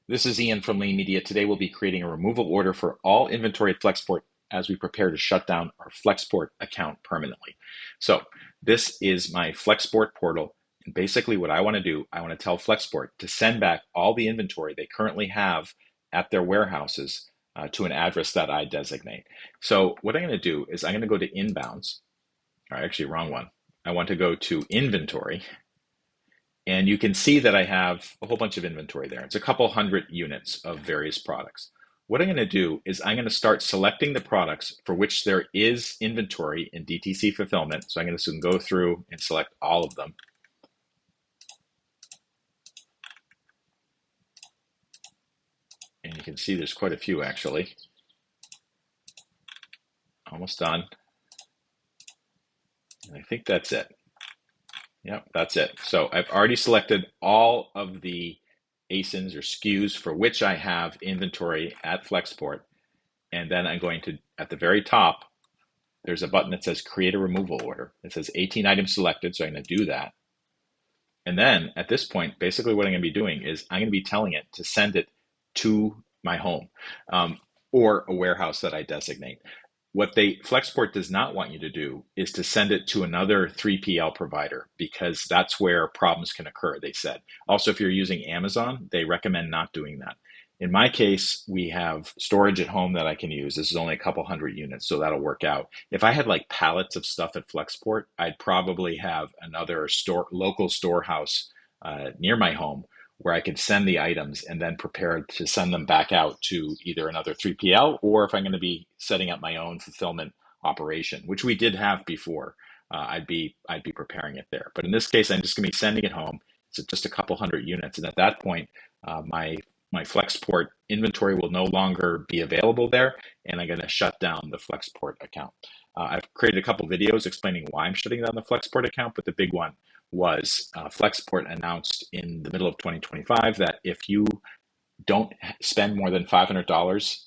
This is Ian from Lean Media. Today we'll be creating a removal order for all inventory at Flexport as we prepare to shut down our Flexport account permanently. So this is my Flexport portal. And basically what I want to do, I want to tell Flexport to send back all the inventory they currently have at their warehouses to an address that I designate. So what I'm going to do is I'm going to go to inbounds, or actually wrong one. I want to go to inventory. And you can see that I have a whole bunch of inventory there. It's a couple hundred units of various products. What I'm going to do is I'm going to start selecting the products for which there is inventory in DTC fulfillment. So I'm going to go through and select all of them. And you can see there's quite a few actually. Almost done. And I think that's it. Yep, that's it. So I've already selected all of the ASINs or SKUs for which I have inventory at Flexport. And then I'm going to, at the very top, there's a button that says create a removal order. It says 18 items selected, so I'm going to do that. And then at this point, basically what I'm going to be doing is I'm going to be telling it to send it to my home or a warehouse that I designate. What Flexport does not want you to do is to send it to another 3PL provider because that's where problems can occur, they said. Also, if you're using Amazon, they recommend not doing that. In my case, we have storage at home that I can use. This is only a couple hundred units, so that'll work out. If I had like pallets of stuff at Flexport, I'd probably have another local storehouse near my home where I could send the items and then prepare to send them back out to either another 3PL or if I'm going to be setting up my own fulfillment operation, which we did have before, I'd be preparing it there. But in this case, I'm just going to be sending it home. It's just a couple hundred units, and at that point, my Flexport inventory will no longer be available there, and I'm going to shut down the Flexport account. I've created a couple videos explaining why I'm shutting down the Flexport account, but the big one was Flexport announced in the middle of 2025 that if you don't spend more than $500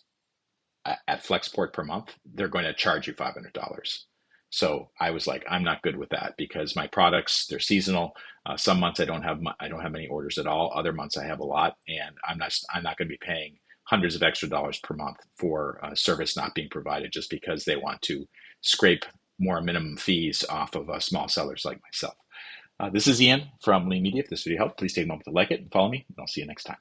at Flexport per month, they're going to charge you $500. So I was like, I'm not good with that because my products, they're seasonal. Some months I don't have many orders at all. Other months I have a lot, and I'm not going to be paying hundreds of extra dollars per month for service not being provided just because they want to scrape more minimum fees off of small sellers like myself. This is Ian from Lean Media. If this video helped, please take a moment to like it and follow me, and I'll see you next time.